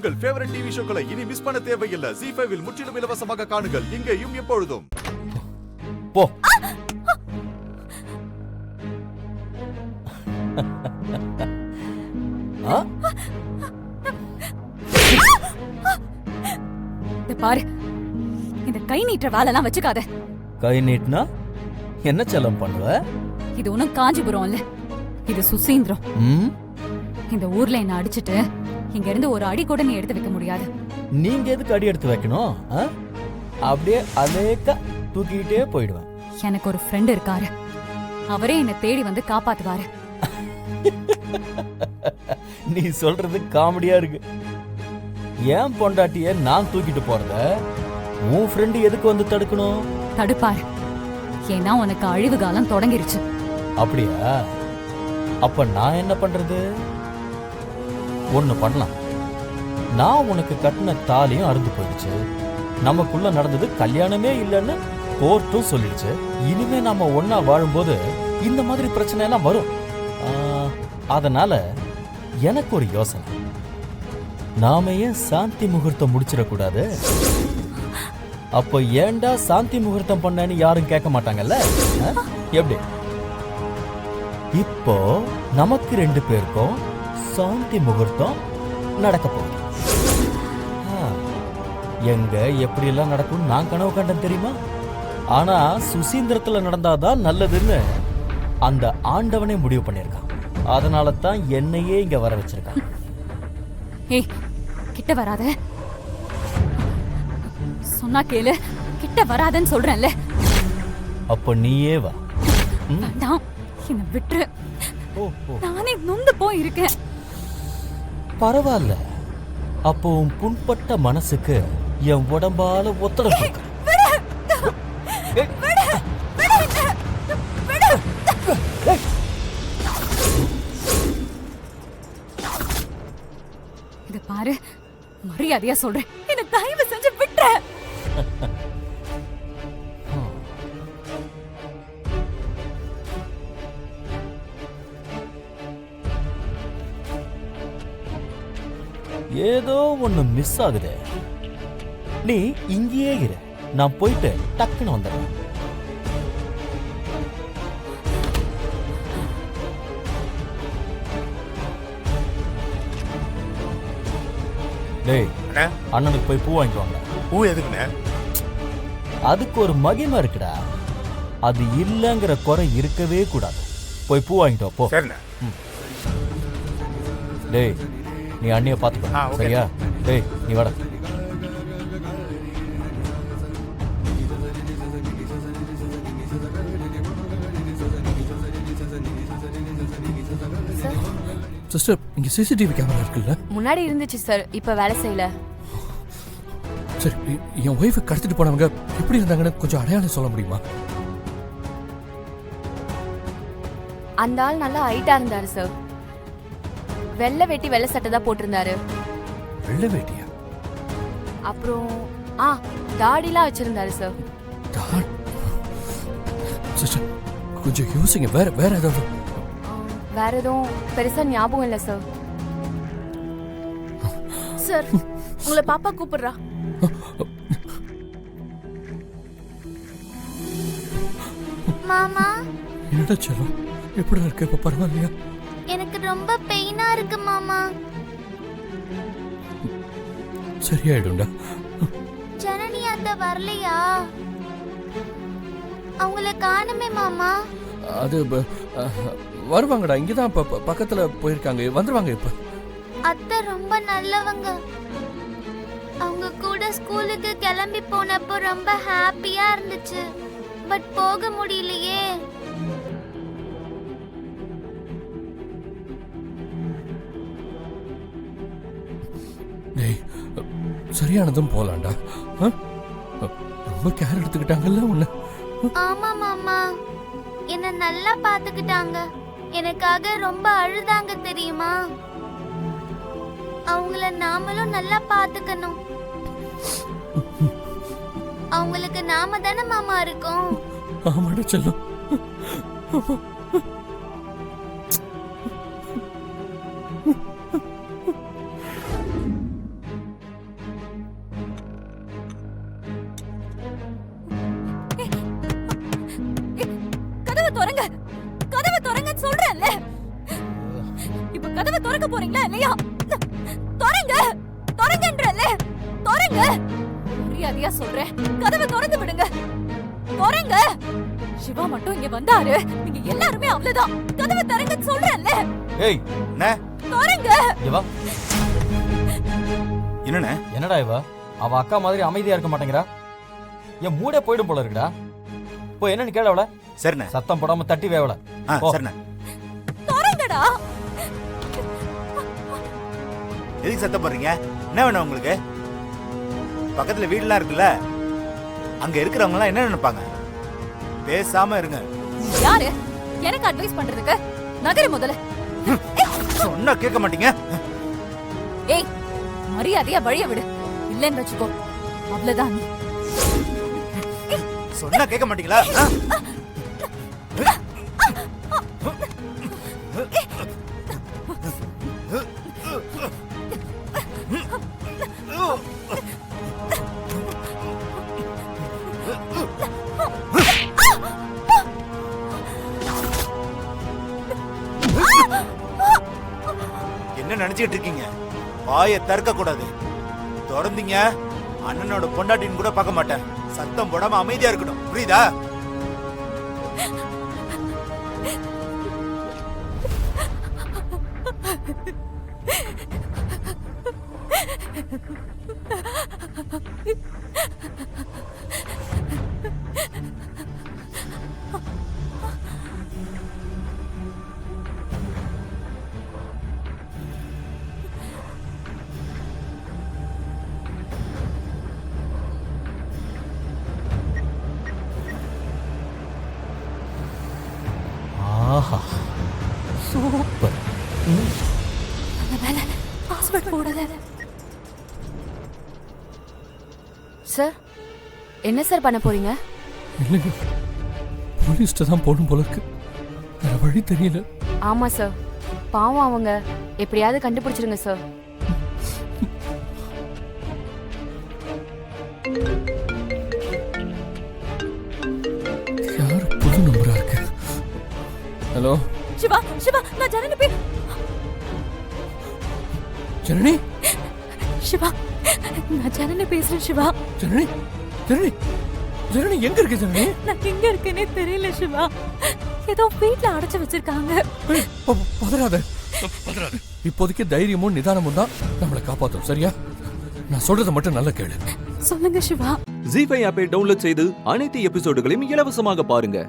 உங்கள் favourite TV ஷோக்களை இனி miss பண்ண தேவையில்லை. ZEE5 இல் முற்றிலும் இலவசமாக காணுங்கள். இங்கேயும் எப்பொழுதும். போ. பாரு, இந்த கை நீட்டுற வேலைலாம் வச்சுக்காத. கை நீட்டினா என்ன செல்லம் பண்ணுவ? இது ஒன்னும் காஞ்சிபுரம் இல்ல, இது சுசீந்திரம். இந்த ஊர்ல என்ன அடிச்சிட்டு இங்க இருந்து ஒரு அடி கூட நீ எடுத்து வைக்க முடியாது. நீங்க எதுக்கு அடி எடுத்து வைக்கணும்? அப்படியே அலேக்கா தூக்கிட்டே போயிடுவேன். எனக்கு ஒரு ஃப்ரெண்ட் இருக்காரு, அவரே என்ன தேடி வந்து காப்பாத்துவாரு. நீ சொல்றது காமெடியா இருக்கு. ஏன் பொண்டாட்டிய நான் தூக்கிட்டு போறத உன் ஃப்ரெண்டு எதுக்கு வந்து தடுக்கணும்? தடுப்பாரு, ஏன்னா உனக்கு அழிவு காலம் தொடங்கிருச்சு. அப்படியா? அப்ப நான் என்ன பண்றது? ஒண்ணு பண்ணலாம். நான் உனக்கு கட்டின தாலியும் அறுந்து போயிடுச்சு. நமக்குள்ள நடந்தது கல்யாணமே இல்லைன்னு கோர்ட்டும் சொல்லிடுச்சு. இனிமே நாம ஒன்னா வாழும்போது இந்த மாதிரி பிரச்சனை எல்லாம் வரும். அதனால எனக்கு ஒரு யோசனை. நாம ஏன் சாந்தி முகூர்த்தம் முடிச்சிடக்கூடாது? அப்போ ஏன்டா சாந்தி முகூர்த்தம் பண்ணேன்னு யாரும் கேட்க மாட்டாங்கல்ல? எப்படி? இப்போ நமக்கு 2 பேருக்கும் சாந்தி முகூர்த்தம் நடக்க போகுது. எங்க எப்படி எல்லாம் நடக்கும் நான் கனவு கண்டேன் தெரியுமா? ஆனா சுசீந்திரத்துல நடந்தாதான் நல்லதுன்னு அந்த ஆண்டவனே முடிவு பண்ணிருக்கான். அதனால தான் என்னையே இங்க வர வச்சிருக்கான். ஏய், கிட்ட வராத. சொன்னா கேளு, கிட்ட வராதன்னு சொல்றேன்ல. அப்ப நீயே வா. வேண்டாம், என்ன விட்டுரு. நானே நொந்து போய் இருக்கேன். பரவாயில்ல. அப்போ உன் புண்பட்ட மனசுக்கு என் உடம்பால ஒத்துழைப்பு. இத பாரு, மரியாதையா சொல்றேன், என்ன தயவு செஞ்சு விட்டுற. ஏதோ ஒண்ணு மிஸ் ஆகுதே. நீ இங்கேயே இரு, நான் போயிட்டு டக்குன்னு வந்துடுறேன். டேய், அண்ணனுக்கு போய் பூ வாங்கிட்டு வாங்க. பூ எதுக்குண்ணே? அதுக்கு ஒரு மகிமை இருக்குடா. அது இல்லங்கிற குறை இருக்கவே கூடாது. போய் பூ வாங்கிட்டு வா போ. சரிண்ணே. டேய், நீ அண்ணிய பாத்துக்கோ, சரியா? டேய், நீ வாடா. சிஸ்டர், இங்க சிசிடிவி கேமரா இருக்குல்ல? முன்னாடி இருந்துச்சு சார், இப்ப வேலை செய்யல. சரி, என் ஒய்ஃபை கடத்திட்டு போனவங்க எப்படி இருந்தாங்கன்னு கொஞ்சம் அடையாளம் சொல்ல முடியுமா? அந்த ஆள் நல்லா ஹைட்டா இருந்தாரு சார். வெள்ளை வேட்டி வெள்ளை சட்டை தான் போட்டிருந்தாரு. வெள்ளை வேட்டியா? அப்புறம் தாடிலாம் வச்சிருந்தாரு சார். சிஸ்டர், கொஞ்சம் யோசிங்க. வேற ஏதாவது? வேற எதுவும் பெருசா ஞாபகம் இல்ல சார். சார், உங்களை பாப்பா கூப்பிடுறா. மாமா, என்னடா செல்லம், எப்படி இருக்கு? இப்ப பரவாயில்லையா? எனக்கு ரொம்ப பெயினா இருக்கு மாமா. சரியாயிடும்டா. ஜனனி அத்தை வரலையா? அவங்கள காணுமே மாமா. அது வருவாங்கடா, இங்கதான் பக்கத்துல போயிருக்காங்க, வந்துருவாங்க இப்ப. அத்தை ரொம்ப நல்லவங்க. அவங்க கூட ஸ்கூலுக்கு கிளம்பி போனப்போ ரொம்ப ஹாப்பியா இருந்துச்சு. பட் போக முடியலையே. டேய், சரியானதும் போலாம்டா. ரொம்ப கேர் எடுத்துக்கிட்டாங்கல்ல உன்னை. ஆமா மாமா, என்ன நல்லா பாத்துக்கிட்டாங்க. எனக்காக ரொம்ப அழுதாங்க தெரியுமா? அவங்கள நாமளும் நல்லா பாத்துக்கணும். அவங்களுக்கு நாம தானே மாமா இருக்கோம். ஆமாடா செல்லம். திறக்க போறீங்களா இல்லையா? திறங்க, திறங்கன்றல, திறங்க. மரியாதையா சொல்றேன், கதவை திறந்து விடுங்க. திறங்க. சிவா மட்டும் இங்க வந்தாரு, நீங்க எல்லாருமே அவ்வளவுதான். கதவை திறங்கன்னு சொல்றேன்ல. ஏய் அண்ணே, திறங்க. இவா என்னண்ணே? என்னடா இவ? அவ அக்கா மாதிரி அமைதியா இருக்க மாட்டேங்கிறா. என் மூடே போயிடும் போல இருக்குடா. போய் என்னன்னு கேள அவள. சரிண்ணே. சத்தம் போடாம தட்டி வேவல. சரிண்ணே. திறங்கடா. எதுக்கு சத்தம் போடுறீங்க? என்ன வேணும் உங்களுக்கு? பக்கத்துல வீடுலாம் இருக்குல்ல, அங்க இருக்கிறவங்க எல்லாம் என்ன நினைப்பாங்க? பேசாம இருங்க. யாரு எனக்கு அட்வைஸ் பண்றதுக்கு? நகரு முதல்ல. சொன்னா கேட்க மாட்டீங்க. ஏய், மரியாதையா வழிய விடு, இல்லன்னு வச்சுக்கோ அவ்வளவுதான். சொன்னா கேட்க மாட்டீங்களா? என்ன நினைச்சிட்டு இருக்கீங்க? வாயை திறக்க கூடாது. திறந்தீங்க அண்ணனோட பொண்டாட்டின்னு கூட பார்க்க மாட்டேன். சத்தம் போடாம அமைதியா இருக்கணும், புரியுதா? ஆஹா, சூப்பர். பாஸ்வேர்ட் போடல. சார், என்ன சார் பண்ண போறீங்க? இல்லைங்க, போலீஸ்ட்ட தான் போகணும் போல இருக்கு. வேற வழி தெரியல. ஆமா சார், பாவம் அவங்க. எப்படியாவது கண்டுபிடிச்சிருங்க சார். யாரு புது நம்பரா இருக்கு? ஹலோ சிவா, சிவா, நான் ஜனனி ஜனனி. சிவா, நான் ஜனனி பேசுறேன். சிவா, ஜனனி, ஜனனி, ஜனனி எங்க இருக்கு ஜனனி? நான் எங்க இருக்கேனே தெரியல சிவா. ஏதோ வீட்ல அடைச்சு வச்சிருக்காங்க. பதறாத, பதறாத. இப்போதைக்கு தைரியமும் நிதானமும் தான் நம்மளை காப்பாத்தும், சரியா? நான் சொல்றதை மட்டும் நல்லா கேளு. சொல்லுங்க சிவா. ஜீ5 ஆப்பை டவுன்லோட் செய்து அனைத்து எபிசோடுகளையும் இலவசமாக பாருங்க.